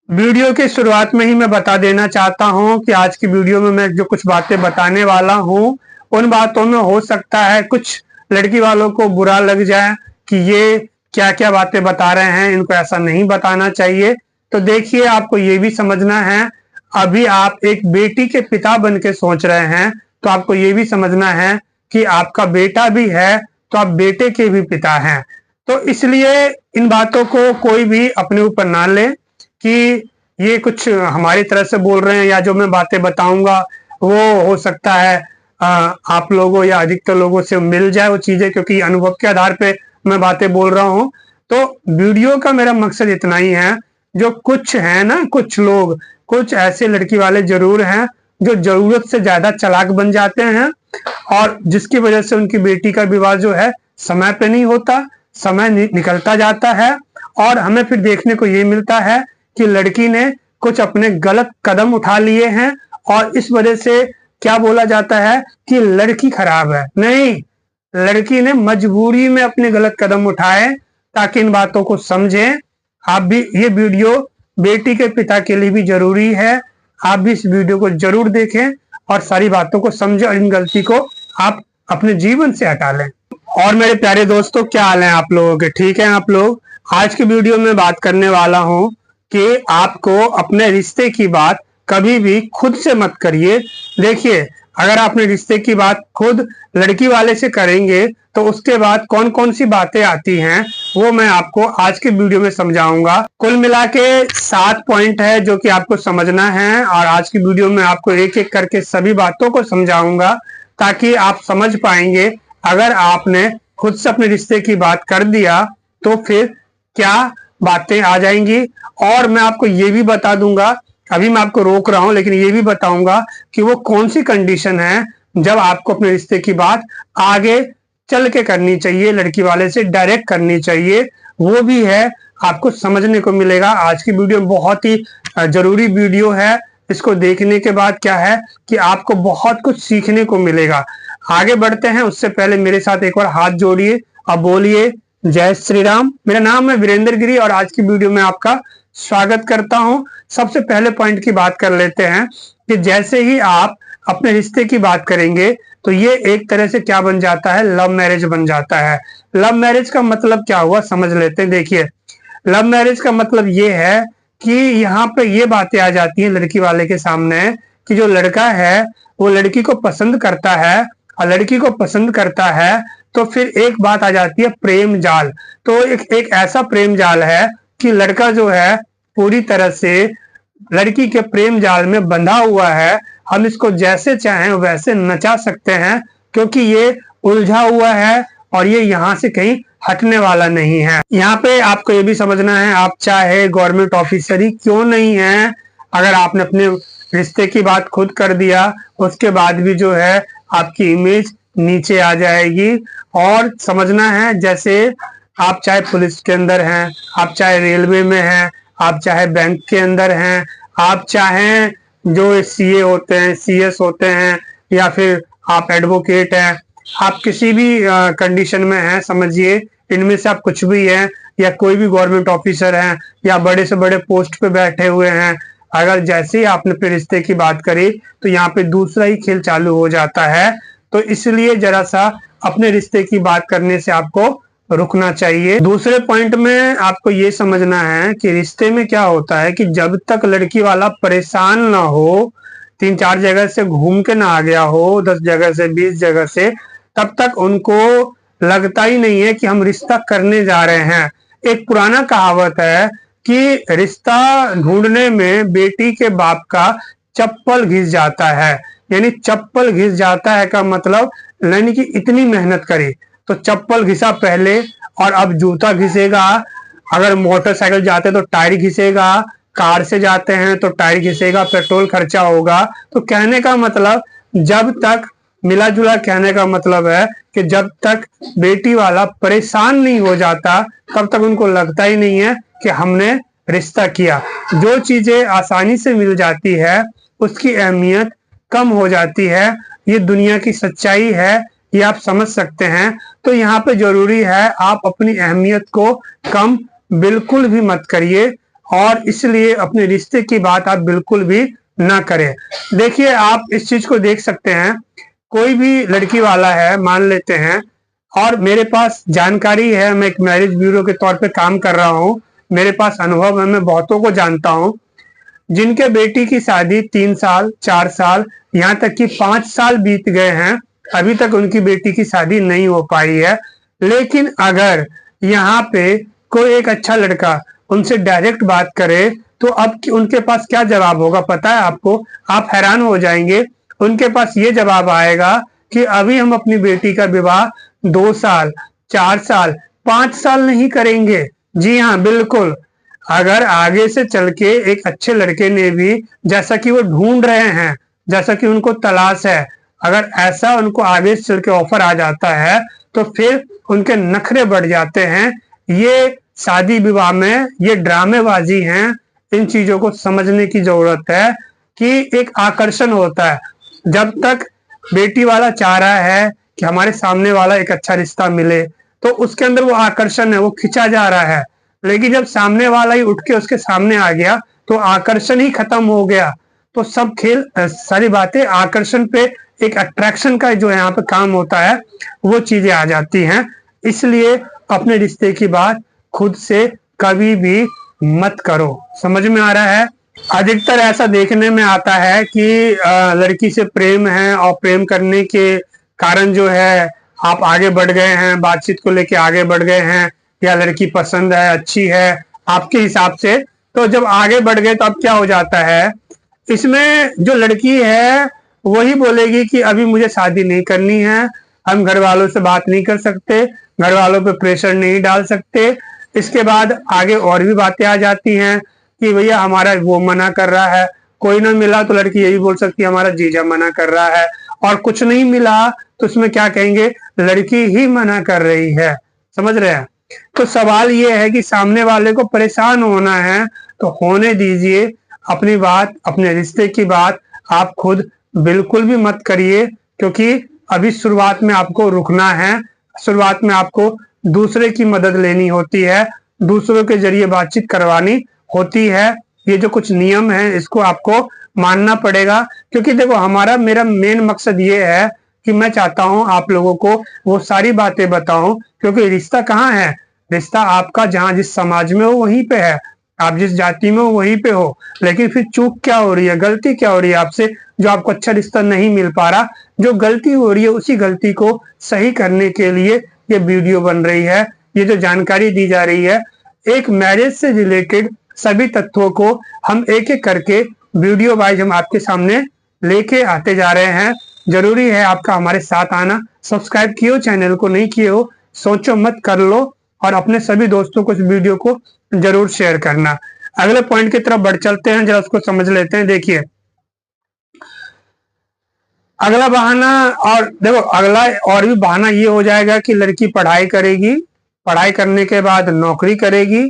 Video की शुरुआत में ही मैं बता देना चाहता हूं कि आज की वीडियो में मैं जो कुछ बातें बताने वाला हूं उन बातों में हो सकता है कुछ लड़की वालों को बुरा लग जाए कि ये क्या क्या बातें बता रहे हैं, इनको ऐसा नहीं बताना चाहिए। तो देखिए, आपको ये भी समझना है, अभी आप एक बेटी के पिता बन के सोच रहे हैं तो आपको ये भी समझना है कि आपका बेटा भी है तो आप बेटे के भी पिता हैं। तो इसलिए इन बातों को कोई भी अपने ऊपर ना ले कि ये कुछ हमारी तरफ से बोल रहे हैं, या जो मैं बातें बताऊंगा वो हो सकता है आप लोगों या अधिकतर लोगों से मिल जाए वो चीजें, क्योंकि अनुभव के आधार पे मैं बातें बोल रहा हूं। तो वीडियो का मेरा मकसद इतना ही है, जो कुछ है ना, कुछ लोग, कुछ ऐसे लड़की वाले जरूर हैं जो जरूरत से ज्यादा चालाक बन जाते हैं और जिसकी वजह से उनकी बेटी का विवाह जो है समय पे नहीं होता, समय निकलता जाता है और हमें फिर देखने को ये मिलता है कि लड़की ने कुछ अपने गलत कदम उठा लिए हैं और इस वजह से क्या बोला जाता है कि लड़की खराब है। नहीं, लड़की ने मजबूरी में अपने गलत कदम उठाए ताकि इन बातों को समझें। आप भी ये वीडियो बेटी के पिता के लिए भी जरूरी है, आप भी इस वीडियो को जरूर देखें और सारी बातों को समझें और इन गलती को आप अपने जीवन से हटा लें। और मेरे प्यारे दोस्तों, क्या हाल है आप लोगों के? ठीक है आप लोग? आज की वीडियो में बात करने वाला हूं कि आपको अपने रिश्ते की बात कभी भी खुद से मत करिए। देखिए, अगर आपने रिश्ते की बात खुद लड़की वाले से करेंगे तो उसके बाद कौन कौन सी बातें आती हैं वो मैं आपको आज के वीडियो में समझाऊंगा। कुल मिला के 7 पॉइंट है जो कि आपको समझना है और आज की वीडियो में आपको एक एक करके सभी बातों को समझाऊंगा ताकि आप समझ पाएंगे अगर आपने खुद से अपने रिश्ते की बात कर दिया तो फिर क्या बातें आ जाएंगी। और मैं आपको ये भी बता दूंगा, अभी मैं आपको रोक रहा हूं लेकिन ये भी बताऊंगा कि वो कौन सी कंडीशन है जब आपको अपने रिश्ते की बात आगे चल के करनी चाहिए, लड़की वाले से डायरेक्ट करनी चाहिए, वो भी है आपको समझने को मिलेगा। आज की वीडियो बहुत ही जरूरी वीडियो है, इसको देखने के बाद क्या है कि आपको बहुत कुछ सीखने को मिलेगा। आगे बढ़ते हैं उससे पहले मेरे साथ एक बार हाथ जोड़िए और बोलिए जय श्री राम। मेरा नाम है वीरेंद्र गिरी और आज की वीडियो में आपका स्वागत करता हूं। सबसे पहले पॉइंट की बात कर लेते हैं कि जैसे ही आप अपने रिश्ते की बात करेंगे तो ये एक तरह से क्या बन जाता है, लव मैरिज बन जाता है। लव मैरिज का मतलब क्या हुआ समझ लेते हैं। देखिए, लव मैरिज का मतलब ये है कि यहाँ पे ये बातें आ जाती हैं लड़की वाले के सामने कि जो लड़का है वो लड़की को पसंद करता है और लड़की को पसंद करता है तो फिर एक बात आ जाती है प्रेम जाल। तो एक ऐसा प्रेम जाल है कि लड़का जो है पूरी तरह से लड़की के प्रेम जाल में बंधा हुआ है। हम इसको जैसे चाहें वैसे नचा सकते हैं क्योंकि ये उलझा हुआ है और ये यहाँ से कहीं हटने वाला नहीं है। यहाँ पे आपको ये भी समझना है, आप चाहे गवर्नमेंट ऑफिसर ही क्यों नहीं है, अगर आपने अपने रिश्ते की बात खुद कर दिया उसके बाद भी जो है आपकी इमेज नीचे आ जाएगी। और समझना है, जैसे आप चाहे पुलिस के अंदर हैं, आप चाहे रेलवे में हैं, आप चाहे बैंक के अंदर हैं, आप चाहे जो सीए होते हैं, सीएस होते हैं, या फिर आप एडवोकेट हैं, आप किसी भी कंडीशन में हैं, समझिए इनमें से आप कुछ भी हैं, या कोई भी गवर्नमेंट ऑफिसर हैं या बड़े से बड़े पोस्ट पे बैठे हुए हैं, अगर जैसे ही आपने अपने रिश्ते की बात करी तो यहाँ पे दूसरा ही खेल चालू हो जाता है। तो इसलिए जरा सा अपने रिश्ते की बात करने से आपको रुकना चाहिए। दूसरे पॉइंट में आपको ये समझना है कि रिश्ते में क्या होता है कि जब तक लड़की वाला परेशान ना हो, 3-4 जगह से घूम के ना आ गया हो, 10 जगह से 20 जगह से, तब तक उनको लगता ही नहीं है कि हम रिश्ता करने जा रहे हैं। एक पुराना कहावत है कि रिश्ता ढूंढने में बेटी के बाप का चप्पल घिस जाता है। यानी चप्पल घिस जाता है का मतलब यानी कि इतनी मेहनत करी तो चप्पल घिसा पहले और अब जूता घिसेगा। अगर मोटरसाइकिल जाते तो टायर घिसेगा, कार से जाते हैं तो टायर घिसेगा, पेट्रोल खर्चा होगा। तो कहने का मतलब, जब तक मिला जुला कहने का मतलब है कि जब तक बेटी वाला परेशान नहीं हो जाता तब तक उनको लगता ही नहीं है कि हमने रिश्ता किया। जो चीजें आसानी से मिल जाती है उसकी अहमियत कम हो जाती है, ये दुनिया की सच्चाई है, ये आप समझ सकते हैं। तो यहाँ पे जरूरी है आप अपनी अहमियत को कम बिल्कुल भी मत करिए और इसलिए अपने रिश्ते की बात आप बिल्कुल भी ना करें। देखिए, आप इस चीज को देख सकते हैं, कोई भी लड़की वाला है मान लेते हैं, और मेरे पास जानकारी है, मैं एक मैरिज ब्यूरो के तौर पे काम कर रहा हूँ, मेरे पास अनुभव है, मैं बहुतों को जानता हूँ जिनके बेटी की शादी 3 साल 4 साल यहाँ तक कि 5 साल बीत गए हैं, अभी तक उनकी बेटी की शादी नहीं हो पाई है। लेकिन अगर यहाँ पे कोई एक अच्छा लड़का उनसे डायरेक्ट बात करे तो अब उनके पास क्या जवाब होगा पता है आपको? आप हैरान हो जाएंगे। उनके पास ये जवाब आएगा कि अभी हम अपनी बेटी का विवाह 2 साल 4 साल 5 साल नहीं करेंगे। जी हाँ, बिल्कुल। अगर आगे से चल के एक अच्छे लड़के ने भी, जैसा कि वो ढूंढ रहे हैं, जैसा कि उनको तलाश है, अगर ऐसा उनको आगे से चल के ऑफर आ जाता है तो फिर उनके नखरे बढ़ जाते हैं। ये शादी विवाह में ये ड्रामेबाजी हैं। इन चीजों को समझने की जरूरत है कि एक आकर्षण होता है। जब तक बेटी वाला चाह रहा है कि हमारे सामने वाला एक अच्छा रिश्ता मिले तो उसके अंदर वो आकर्षण है, वो खिंचा जा रहा है। लेकिन जब सामने वाला ही उठ के उसके सामने आ गया तो आकर्षण ही खत्म हो गया। तो सब खेल सारी बातें आकर्षण पे, एक अट्रैक्शन का जो यहाँ पे काम होता है, वो चीजें आ जाती हैं। इसलिए अपने रिश्ते की बात खुद से कभी भी मत करो। समझ में आ रहा है? अधिकतर ऐसा देखने में आता है कि लड़की से प्रेम है और प्रेम करने के कारण जो है आप आगे बढ़ गए हैं, बातचीत को लेके आगे बढ़ गए हैं, या लड़की पसंद है, अच्छी है आपके हिसाब से, तो जब आगे बढ़ गए तो अब क्या हो जाता है, इसमें जो लड़की है वही बोलेगी कि अभी मुझे शादी नहीं करनी है, हम घर वालों से बात नहीं कर सकते, घर वालों पे प्रेशर नहीं डाल सकते। इसके बाद आगे और भी बातें आ जाती हैं कि भैया हमारा वो मना कर रहा है, कोई ना मिला तो लड़की यही बोल सकती है हमारा जीजा मना कर रहा है, और कुछ नहीं मिला तो उसमें क्या कहेंगे, लड़की ही मना कर रही है। समझ रहे हैं? तो सवाल ये है कि सामने वाले को परेशान होना है तो होने दीजिए। अपनी बात, अपने रिश्ते की बात आप खुद बिल्कुल भी मत करिए, क्योंकि अभी शुरुआत में आपको रुकना है। शुरुआत में आपको दूसरे की मदद लेनी होती है, दूसरों के जरिए बातचीत करवानी होती है। ये जो कुछ नियम है इसको आपको मानना पड़ेगा, क्योंकि देखो मेरा मेन मकसद ये है कि मैं चाहता हूं आप लोगों को वो सारी बातें बताऊं, क्योंकि रिश्ता कहाँ है, रिश्ता आपका जहां जिस समाज में हो वहीं पे है, आप जिस जाति में हो वहीं पे हो। लेकिन फिर चूक क्या हो रही है, गलती क्या हो रही है आपसे, जो आपको अच्छा रिश्ता नहीं मिल पा रहा? जो गलती हो रही है उसी गलती को सही करने के लिए ये वीडियो बन रही है, ये जो जानकारी दी जा रही है। एक मैरिज से रिलेटेड सभी तथ्यों को हम एक एक करके वीडियो वाइज हम आपके सामने लेके आते जा रहे हैं। जरूरी है आपका हमारे साथ आना। सब्सक्राइब किए हो चैनल को, नहीं किए हो सोचो मत, कर लो, और अपने सभी दोस्तों को इस वीडियो को जरूर शेयर करना। अगले पॉइंट की तरफ बढ़ चलते हैं, जरा उसको समझ लेते हैं। देखिए, अगला बहाना, और देखो अगला और भी बहाना ये हो जाएगा कि लड़की पढ़ाई करेगी, पढ़ाई करने के बाद नौकरी करेगी,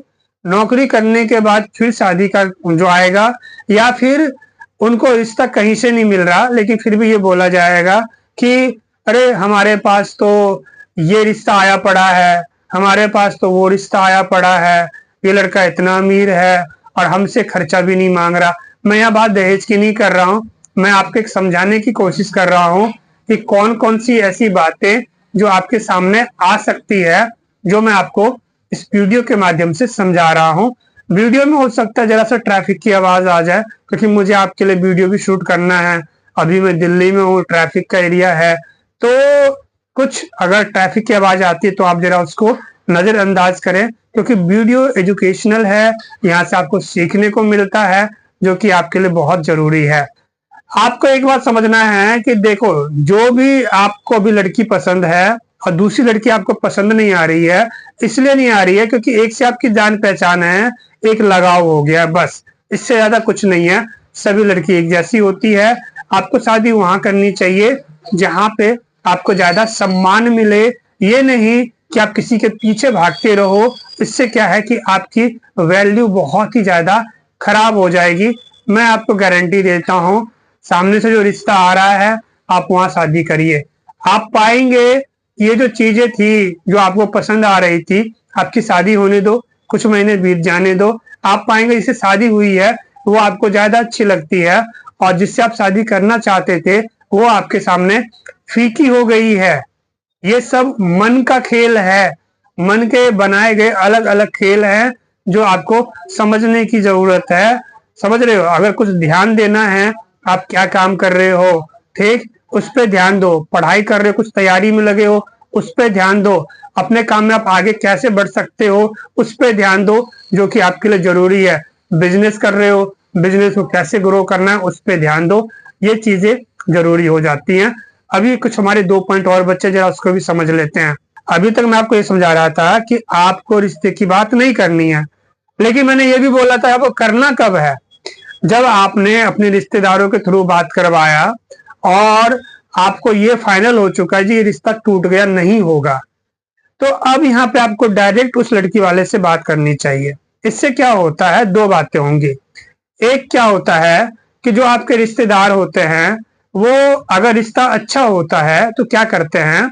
नौकरी करने के बाद फिर शादी का जो आएगा, या फिर उनको रिश्ता कहीं से नहीं मिल रहा लेकिन फिर भी ये बोला जाएगा कि अरे हमारे पास तो ये रिश्ता आया पड़ा है, हमारे पास तो वो रिश्ता आया पड़ा है, ये लड़का इतना अमीर है और हमसे खर्चा भी नहीं मांग रहा। मैं यह बात दहेज की नहीं कर रहा हूँ, मैं आपको एक समझाने की कोशिश कर रहा हूँ कि कौन कौन सी ऐसी बातें जो आपके सामने आ सकती है, जो मैं आपको इस वीडियो के माध्यम से समझा रहा हूँ। वीडियो में हो सकता है जरा सा ट्रैफिक की आवाज आ जाए, क्योंकि मुझे आपके लिए वीडियो भी शूट करना है। अभी मैं दिल्ली में हूँ, ट्रैफिक का एरिया है, तो कुछ अगर ट्रैफिक की आवाज आती है तो आप जरा उसको नजरअंदाज करें, क्योंकि वीडियो एजुकेशनल है, यहाँ से आपको सीखने को मिलता है, जो कि आपके लिए बहुत जरूरी है। आपको एक बात समझना है कि देखो, जो भी आपको अभी लड़की पसंद है और दूसरी लड़की आपको पसंद नहीं आ रही है, इसलिए नहीं आ रही है क्योंकि एक से आपकी जान पहचान है, एक लगाव हो गया है, बस इससे ज्यादा कुछ नहीं है। सभी लड़की एक जैसी होती है। आपको शादी वहां करनी चाहिए जहां पे आपको ज्यादा सम्मान मिले, ये नहीं कि आप किसी के पीछे भागते रहो। इससे क्या है कि आपकी वैल्यू बहुत ही ज्यादा खराब हो जाएगी। मैं आपको गारंटी देता हूं, सामने से जो रिश्ता आ रहा है आप वहां शादी करिए, आप पाएंगे ये जो चीजें थी जो आपको पसंद आ रही थी, आपकी शादी होने दो, कुछ महीने बीत जाने दो, आप पाएंगे जिससे शादी हुई है वो आपको ज्यादा अच्छी लगती है, और जिससे आप शादी करना चाहते थे वो आपके सामने फीकी हो गई है। ये सब मन का खेल है, मन के बनाए गए अलग अलग खेल हैं जो आपको समझने की जरूरत है। समझ रहे हो? अगर कुछ ध्यान देना है, आप क्या काम कर रहे हो, ठीक, उस पर ध्यान दो। पढ़ाई कर रहे हो, कुछ तैयारी में लगे हो, उस पर ध्यान दो। अपने काम में आप आगे कैसे बढ़ सकते हो, उस पर ध्यान दो, जो कि आपके लिए जरूरी है। बिजनेस कर रहे हो, बिजनेस को कैसे ग्रो करना है, उस पर ध्यान दो। ये चीजें जरूरी हो जाती हैं। अभी कुछ हमारे 2 पॉइंट और बच्चे, जरा उसको भी समझ लेते हैं। अभी तक मैं आपको ये समझा रहा था कि आपको रिश्ते की बात नहीं करनी है, लेकिन मैंने ये भी बोला था आपको करना कब है, जब आपने अपने रिश्तेदारों के थ्रू बात करवाया और आपको ये फाइनल हो चुका है जी ये रिश्ता टूट गया, नहीं होगा, तो अब यहाँ पे आपको डायरेक्ट उस लड़की वाले से बात करनी चाहिए। इससे क्या होता है, 2 बातें होंगी। एक क्या होता है कि जो आपके रिश्तेदार होते हैं वो अगर रिश्ता अच्छा होता है तो क्या करते हैं,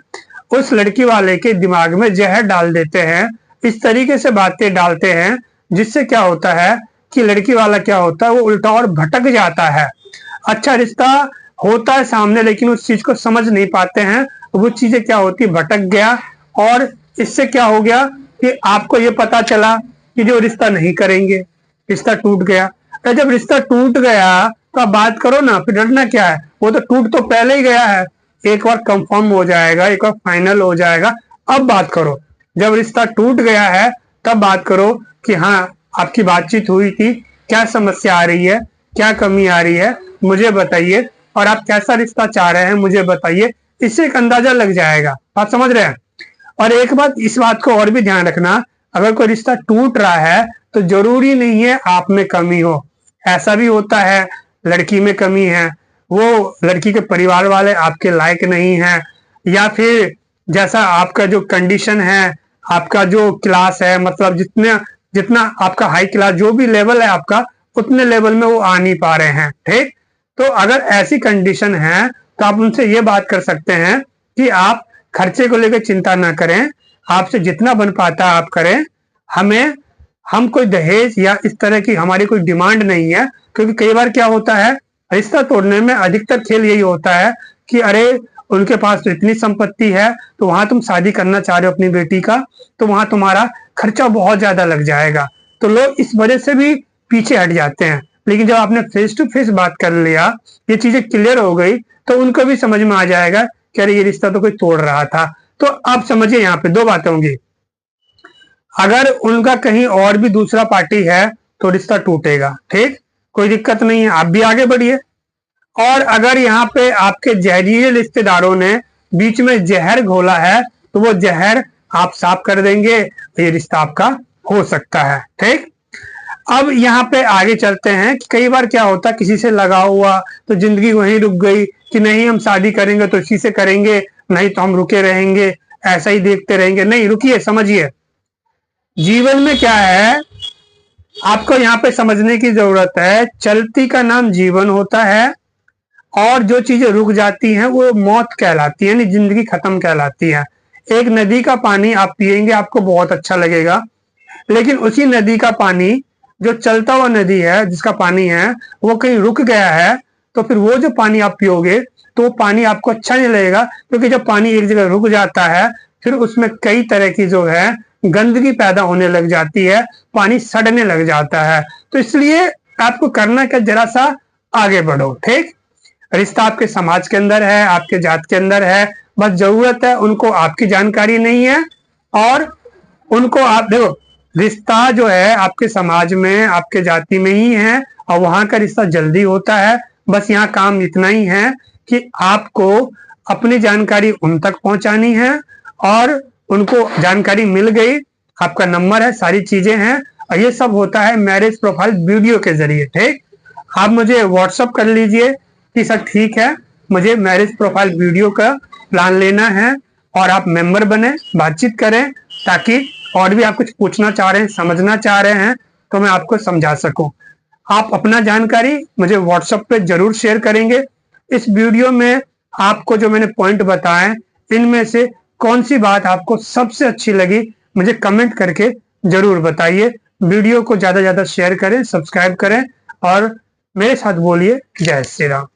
उस लड़की वाले के दिमाग में जहर डाल देते हैं, इस तरीके से बातें डालते हैं जिससे क्या होता है कि लड़की वाला क्या होता है वो उल्टा और भटक जाता है। अच्छा रिश्ता होता है सामने, लेकिन उस चीज को समझ नहीं पाते हैं, वो चीजें क्या होती है, भटक गया। और इससे क्या हो गया कि आपको ये पता चला कि जो रिश्ता नहीं करेंगे, रिश्ता टूट गया। तो जब रिश्ता टूट गया तो आप बात करो ना, फिर डरना क्या है, वो तो टूट तो पहले ही गया है। एक बार कंफर्म हो जाएगा, एक बार फाइनल हो जाएगा, अब बात करो। जब रिश्ता टूट गया है तब बात करो कि हाँ आपकी बातचीत हुई थी, क्या समस्या आ रही है, क्या कमी आ रही है, मुझे बताइए, और आप कैसा रिश्ता चाह रहे हैं मुझे बताइए। इससे एक अंदाजा लग जाएगा। आप समझ रहे हैं? और एक बात, इस बात को और भी ध्यान रखना, अगर कोई रिश्ता टूट रहा है तो जरूरी नहीं है आप में कमी हो। ऐसा भी होता है लड़की में कमी है, वो लड़की के परिवार वाले आपके लायक नहीं है, या फिर जैसा आपका जो कंडीशन है, आपका जो क्लास है, मतलब जितना जितना आपका हाई क्लास जो भी लेवल है आपका, उतने लेवल में वो आ नहीं पा रहे हैं, ठीक। तो अगर ऐसी कंडीशन है तो आप उनसे ये बात कर सकते हैं कि आप खर्चे को लेकर चिंता ना करें, आपसे जितना बन पाता है आप करें। हम कोई दहेज या इस तरह की हमारी कोई डिमांड नहीं है, क्योंकि कई बार क्या होता है रिश्ता तोड़ने में अधिकतर खेल यही होता है कि अरे उनके पास तो इतनी संपत्ति है, तो वहां तुम शादी करना चाह रहे हो अपनी बेटी का, तो वहां तुम्हारा खर्चा बहुत ज्यादा लग जाएगा, तो लोग इस वजह से भी पीछे हट जाते हैं। लेकिन जब आपने फेस टू फेस बात कर लिया, ये चीजें क्लियर हो गई, तो उनको भी समझ में आ जाएगा कि अरे ये रिश्ता तो कोई तोड़ रहा था। तो आप समझिए यहाँ पे 2 बातें होंगी। अगर उनका कहीं और भी दूसरा पार्टी है तो रिश्ता टूटेगा, ठीक, कोई दिक्कत नहीं है, आप भी आगे बढ़िए। और अगर यहाँ पे आपके जहरीले रिश्तेदारों ने बीच में जहर घोला है तो वो जहर आप साफ कर देंगे, तो ये रिश्ता आपका हो सकता है, ठीक। अब यहाँ पे आगे चलते हैं कि कई बार क्या होता है किसी से लगा हुआ तो जिंदगी वहीं रुक गई कि नहीं हम शादी करेंगे तो इसी से करेंगे, नहीं तो हम रुके रहेंगे, ऐसा ही देखते रहेंगे। नहीं, रुकिए, समझिए जीवन में क्या है, आपको यहाँ पे समझने की जरूरत है। चलती का नाम जीवन होता है, और जो चीजें रुक जाती हैं वो मौत कहलाती है, यानी जिंदगी खत्म कहलाती है। एक नदी का पानी आप पिएंगे आपको बहुत अच्छा लगेगा, लेकिन उसी नदी का पानी, जो चलता हुआ नदी है जिसका पानी है, वो कहीं रुक गया है, तो फिर वो जो पानी आप पियोगे तो वो पानी आपको अच्छा नहीं लगेगा, क्योंकि जब पानी एक जगह रुक जाता है फिर उसमें कई तरह की जो है गंदगी पैदा होने लग जाती है, पानी सड़ने लग जाता है। तो इसलिए आपको करना क्या, जरा सा आगे बढ़ो, ठीक। रिश्ता आपके समाज के अंदर है, आपके जात के अंदर है, बस जरूरत है उनको आपकी जानकारी नहीं है, और उनको आप देखो, रिश्ता जो है आपके समाज में आपके जाति में ही है, और वहां का रिश्ता जल्दी होता है। बस यहाँ काम इतना ही है कि आपको अपनी जानकारी उन तक पहुंचानी है, और उनको जानकारी मिल गई, आपका नंबर है, सारी चीजें हैं, और ये सब होता है मैरिज प्रोफाइल वीडियो के जरिए, ठीक। आप मुझे व्हाट्सअप कर लीजिए कि सर ठीक है मुझे मैरिज प्रोफाइल वीडियो का प्लान लेना है, और आप मेंबर बने, बातचीत करें, ताकि और भी आप कुछ पूछना चाह रहे हैं, समझना चाह रहे हैं, तो मैं आपको समझा सकूं। आप अपना जानकारी मुझे व्हाट्सएप पे जरूर शेयर करेंगे। इस वीडियो में आपको जो मैंने पॉइंट बताए, इनमें से कौन सी बात आपको सबसे अच्छी लगी मुझे कमेंट करके जरूर बताइए। वीडियो को ज़्यादा से ज़्यादा शेयर करें, सब्सक्राइब करें और मेरे साथ बोलिए जय श्री राम।